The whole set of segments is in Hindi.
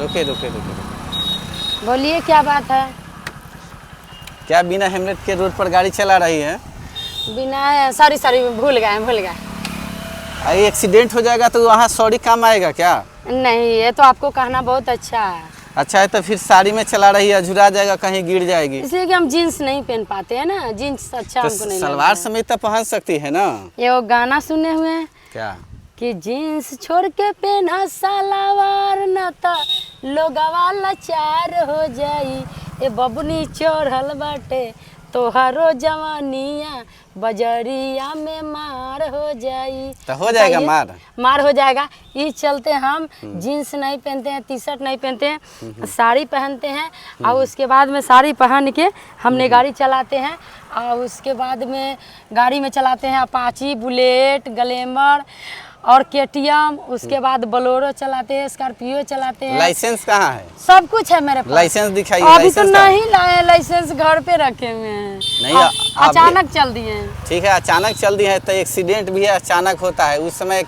रुके रुके रुके रुके। बोलिए क्या बात है। क्या बिना हेलमेट के रोड पर गाड़ी चला रही है? बिना सॉरी सॉरी भूल गए। अरे एक्सीडेंट हो जाएगा तो वहाँ सॉरी काम आएगा क्या? नहीं, ये तो आपको कहना बहुत अच्छा है। अच्छा है तो फिर साड़ी में चला रही है, झुरा जाएगा, कहीं गिर जाएगी। इसलिए कि हम जीन्स नहीं पहन पाते हैं ना, जीन्स अच्छा तो हमको नहीं सलवार लगता है। समेत तो पहन सकती है ना। ये वो गाना सुने हुए हैं क्या? कि जीन्स छोड़ के पहना सलवार न त लोगवा लाचार हो जाई। ए बबुनी चढ़ल बाटे तोहरो जवानिया बजरिया में मार हो जाई। तो हो जाएगा मार हो जाएगा। इस चलते हम जीन्स नहीं पहनते हैं, टी शर्ट नहीं पहनते हैं, साड़ी पहनते हैं। और उसके बाद में साड़ी पहन के हमने गाड़ी चलाते हैं। और उसके बाद में गाड़ी में चलाते हैं अपाची, बुलेट, ग्लैमर और केटीएम। उसके बाद बोलेरो चलाते हैं, स्कॉर्पियो चलाते हैं। लाइसेंस कहाँ है? सब कुछ है मेरे पास। लाइसेंस दिखाइए। अभी तो नहीं लाए, लाइसेंस घर पे रखे हुए हैं। नहीं, अचानक चल दिए हैं। ठीक है, अचानक चल दिए हैं तो एक्सीडेंट भी है, अचानक होता है। उस समय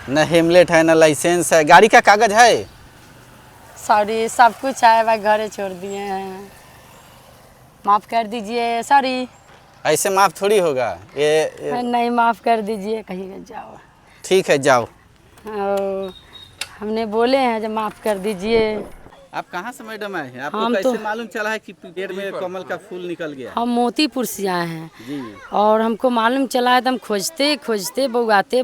न हेलमेट है न लाइसेंस है। गाड़ी का कागज है? सॉरी, सब कुछ है, भाई घरे छोड़ दिए हैं, माफ़ कर दीजिए। सॉरी, ऐसे माफ थोड़ी होगा ये। नहीं, माफ़ कर दीजिए, कहीं जाओ। ठीक है जाओ। हमने बोले हैं जब माफ़ कर दीजिए। आप कहाँ से मैडम आए हैं? आपको कैसे मालूम चला है कि पेड़ में कमल का फूल निकल गया? हम मोतीपुर से आए हैं जी। और हमको मालूम चला है तो हम खोजते खोजते बौगाते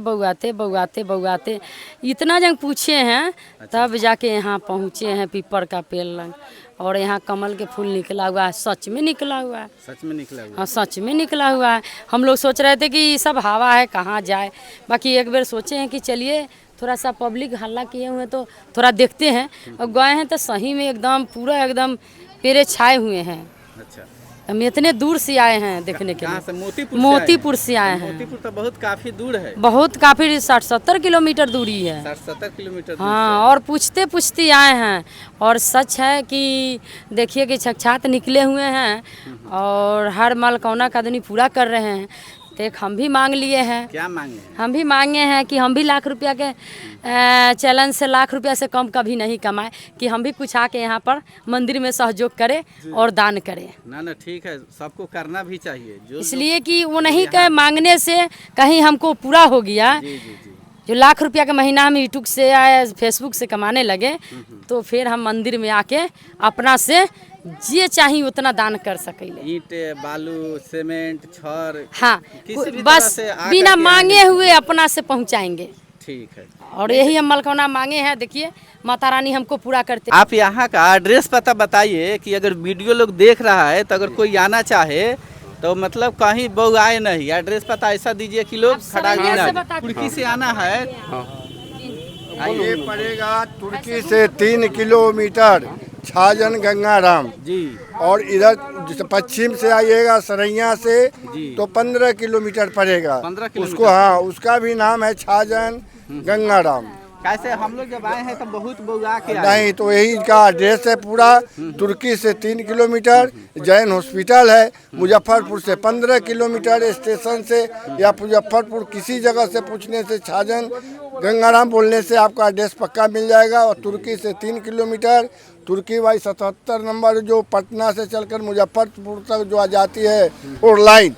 इतना जंग पूछे हैं। तब जाके यहाँ पहुँचे हैं पीपर का पेड़ लग। और यहाँ कमल के फूल निकला हुआ है, सच में निकला हुआ है। सच में निकला हुआ? हाँ, सच में निकला हुआ है। हम लोग सोच रहे थे कि सब हवा है, कहाँ जाए। बाकी एक बार सोचे हैं कि चलिए थोड़ा सा पब्लिक हल्ला किए हुए तो थोड़ा देखते हैं। और गए हैं तो सही में एकदम पूरा एकदम पेड़े छाए हुए हैं। अच्छा, हम इतने दूर से आए हैं देखने के लिए। मोतीपुर से आए हैं। मोतीपुर तो बहुत काफी दूर है। बहुत काफी 60-70 किलोमीटर दूरी है। 60-70 किलोमीटर। हाँ, और पूछते पूछते आए हैं। और सच है कि देखिए कि छक्षात निकले हुए हैं और हर मनोकामना का आदमी पूरा कर रहे हैं। एक हम भी मांग लिए हैं। क्या मांगे? हम भी मांगे हैं कि हम भी लाख रुपया के चलन से लाख रुपया से कम कभी नहीं कमाए, कि हम भी कुछ आके यहाँ पर मंदिर में सहयोग करें और दान करें। ना ठीक है, सबको करना भी चाहिए। इसलिए कि वो नहीं कहे मांगने से कहीं हमको पूरा हो गया। जो लाख रुपया का महीना हम यूट्यूब से या फेसबुक से कमाने लगे तो फिर हम मंदिर में आके अपना से जे चाहिए उतना दान कर सकेंगे। ईंट, बालू, सीमेंट, छड़, हाँ, बस बिना मांगे हुए अपना से पहुंचाएंगे। ठीक है। और यही हम मनोकामना मांगे हैं। देखिए माता रानी हमको पूरा करते। आप यहाँ का एड्रेस पता बताइए कि अगर वीडियो लोग देख रहा है तो अगर कोई आना चाहे तो मतलब कहीं बहु आए नहीं। एड्रेस पता ऐसा दीजिए कि लोग खड़ा तुर्की से आना है। ये पड़ेगा तुर्की से 3 किलोमीटर छाजन गंगाराम जी। और इधर पश्चिम से आइएगा सरैया से तो 15 किलोमीटर पड़ेगा। 15 किलोमीटर। उसको हाँ, उसका भी नाम है छाजन गंगाराम। कैसे हम लोग जब आए हैं तो बहुत बउआ के आए। नहीं, तो यही का एड्रेस है पूरा। तुर्की से 3 किलोमीटर जैन हॉस्पिटल है। मुजफ्फरपुर से 15 किलोमीटर स्टेशन से या मुजफ्फरपुर किसी जगह से पूछने से छाजन गंगाराम बोलने से आपका एड्रेस पक्का मिल जाएगा। और तुर्की से 3 किलोमीटर तुर्की वाई 77 नंबर जो पटना से चलकर मुजफ्फरपुर तक जो आ जाती है और लाइन,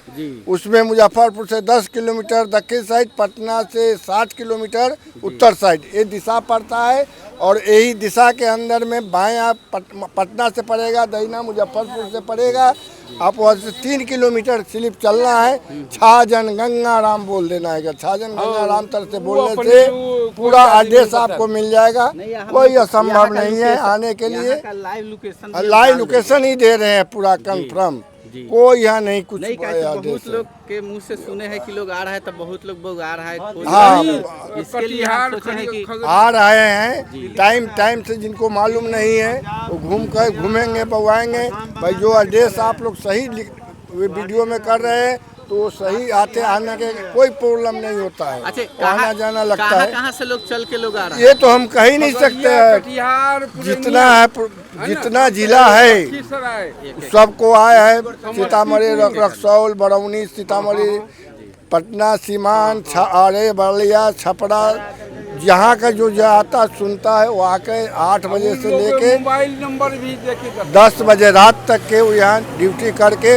उसमें मुजफ्फरपुर से 10 किलोमीटर दक्षिण साइड, पटना से 60 किलोमीटर उत्तर साइड ये दिशा पड़ता है। और यही दिशा के अंदर में बाएं पटना से पड़ेगा, दाहिना मुजफ्फरपुर से पड़ेगा। आप वहाँ से 3 किलोमीटर स्लिप चलना है, छाजन गंगाराम बोल देना है। छाजन गंगाराम तरह से बोलने से पूरा एड्रेस आपको मिल जाएगा। कोई असंभव नहीं है आने के लिए। लाइव लोकेशन ही दे रहे हैं पूरा कंफर्म। कोई यहाँ नहीं कुछ नहीं। बहुत लोग के मुंह से सुने हैं कि लोग आ रहा है तब बहुत लोग बहु आ रहा है। हाँ, इसके लिए आप सोचे हैं कि आ रहे हैं टाइम से जिनको मालूम नहीं है वो घूमेंगे बउआएंगे। भाई जो एड्रेस आप लोग सही वीडियो में कर रहे हैं तो सही आने के कोई प्रॉब्लम नहीं होता है। अच्छा, आना जाना लगता है। कहाँ से लोग चल के लोग आ रहे हैं ये तो हम कह ही नहीं सकते हैं। जितना जिला है सबको आए हैं। सीतामढ़ी, रक्सौल, बरौनी, सीतामढ़ी, पटना, सीमान, आरे, बलिया, छपरा, यहाँ का जो आता सुनता है वो आके 8 बजे से लेके मोबाइल नंबर भी देखिए 10 बजे रात तक के वो यहाँ ड्यूटी करके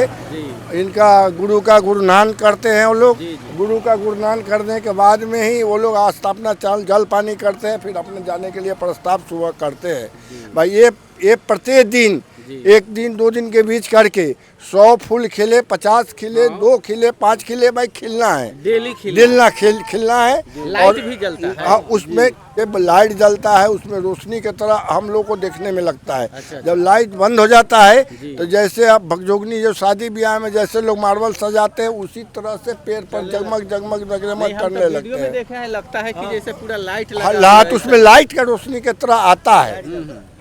इनका गुरु का गुरुनान करते हैं वो लोग। गुरु का गुरुनान करने के बाद में ही वो लोग स्थापना जल पानी करते हैं, फिर अपने जाने के लिए प्रस्ताव सुबह करते हैं। भाई ये प्रत्येक दिन 1 दिन 2 दिन के बीच करके 100 फूल खिले, 50 खिले, 2 खिले, 5 खिले, भाई खिलना है, डेली खिलना है। लाइट भी जलता है। हाँ, उसमें लाइट जलता है, उसमें रोशनी की तरह हम लोग को देखने में लगता है। अच्छा। जब लाइट बंद हो जाता है तो जैसे अब भगजोगनी जो शादी ब्याह में जैसे लोग मार्बल सजाते हैं उसी तरह से पेड़ पर जगमग जगमग जगमग करने लगते हैं। देखा है, लगता है कि जैसे पूरा लाइट हालात उसमें लाइट का रोशनी की तरह आता है।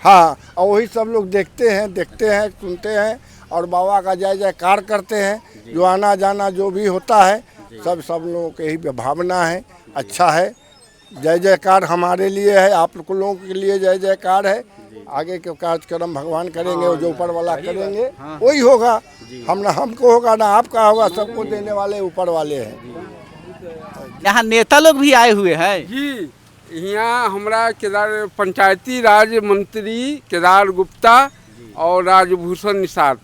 हाँ, और वही सब लोग देखते हैं, सुनते हैं और बाबा का जय जयकार करते हैं। जो आना जाना जो भी होता है सब लोगों के ही भावना है, अच्छा है। जय जयकार हमारे लिए है, आप लोगों के लिए जय जयकार है। आगे के कार्यक्रम भगवान करेंगे, जो ऊपर वाला करेंगे वही होगा। हमको होगा ना आपका होगा, सबको देने वाले ऊपर वाले हैं। यहाँ नेता लोग भी आए हुए हैं जी। यहाँ हमारा केदार पंचायती राज मंत्री केदार गुप्ता और राजभूषण निषाद,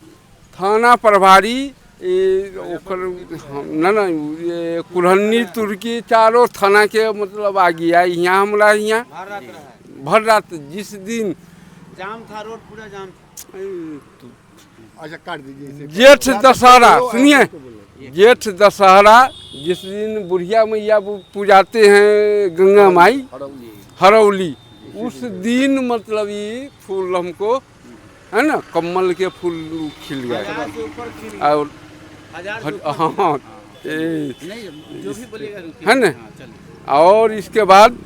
थाना प्रभारी ये कुल्हनी तुर्की, चारों थाना के मतलब आ गया। यहाँ हमारा यहाँ भर रात जिस दिन जाम था, रोड पूरा जाम। अच्छा, काट दीजिए। जेठ दशहरा, सुनिए, जेठ दशहरा जिस दिन बुढ़िया मैया पूजाते हैं गंगा माई हरौली, उस दिन मतलब ये फूल हमको है ना, कमल के फूल खिल गए। और हाँ जो भी बोलिएगा है ना। और इसके बाद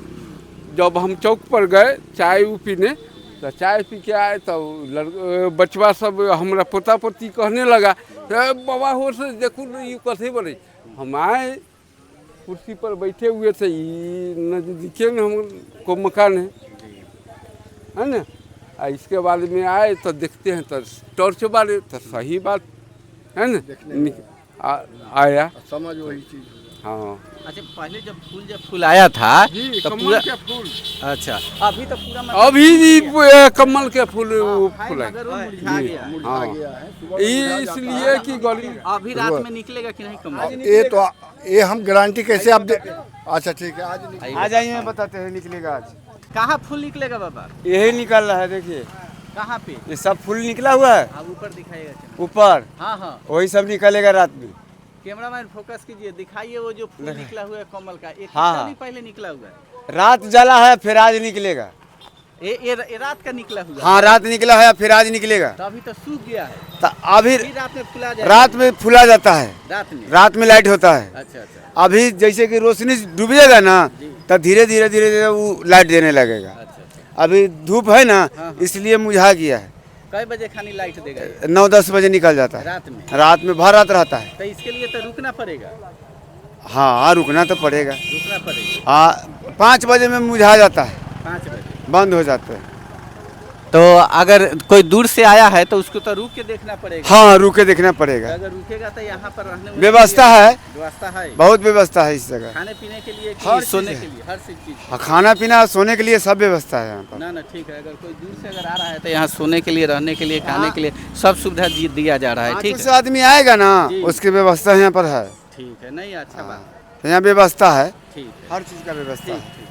जब हम चौक पर गए चाय पीने, तो चाय पी के आए तो बचवा सब हमारा पोता पोती कहने लगा, बाबा हो से देखो ये कैसे बोले। हम आए, कुर्सी पर बैठे हुए थे, नजदीके में हमको मकान है ना। इसके बाद में आए तो देखते हैं तो टॉर्च वाले, तो सही बात है ना, आया समझ वही चीज। हाँ। अच्छा, पहले जब फूल आया था तो पूरा के फूल, अच्छा, अभी तो पूरा अभी कमल के फूल फूल है। मुरझा गया। हाँ, इसलिए कि गली अभी रात में निकलेगा कि नहीं कमल? ये हम गारंटी कैसे आप दे। अच्छा ठीक है, आ जाइए, बताते हैं निकलेगा आज। कहाँ फूल निकलेगा बाबा? यही निकल रहा है, देखिए कहाँ पे? ये सब फूल निकला हुआ है। आप ऊपर दिखाइएगा। ऊपर हाँ हाँ, वही सब निकलेगा रात में। कैमरामैन फोकस कीजिए, दिखाइए वो जो फूल निकला हुआ है कमल का। एक हाँ। दिन पहले निकला हुआ है, रात जला है, फिर आज निकलेगा। ये रात का निकला हुआ है। हाँ, रात निकला है, फिर आज निकलेगा। तो अभी तो सूख गया है, तो अभी फिर रात में फुला जाएगा। रात में फूला जाता है, रात में लाइट होता है। अच्छा अच्छा, अभी जैसे कि रोशनी डूबेगा ना, तो धीरे धीरे धीरे धीरे वो लाइट देने लगेगा। अच्छा। अभी धूप है ना, इसलिए मुझा गया है। कई बजे खानी लाइट देगा? 9-10 बजे निकल जाता है। रात में भर रात रहता है। तो इसके लिए तो रुकना पड़ेगा। हाँ, रुकना तो पड़ेगा। रुकना पड़ेगा। हाँ, 5 बजे में मुझा जाता है, 5 बजे बंद हो जाता है। तो अगर कोई दूर से आया है तो उसको तो रुक के देखना पड़ेगा। हाँ, रुक के देखना पड़ेगा। अगर रुकेगा तो यहाँ पर रहने व्यवस्था है, व्यवस्था है, बहुत व्यवस्था है इस जगह। खाने पीने के लिए, हर सोने चीज़ के लिए, हर चीज। हाँ, खाना पीना सोने के लिए सब व्यवस्था है यहाँ पर। ना ठीक है, अगर कोई दूर से अगर आ रहा है तो यहाँ सोने के लिए, रहने के लिए, खाने के लिए सब सुविधा दिया जा रहा है। ठीक है, आदमी आएगा ना, उसकी व्यवस्था यहाँ पर है। ठीक है, नहीं अच्छा बात, यहाँ व्यवस्था है, ठीक है, हर चीज़ का व्यवस्था है।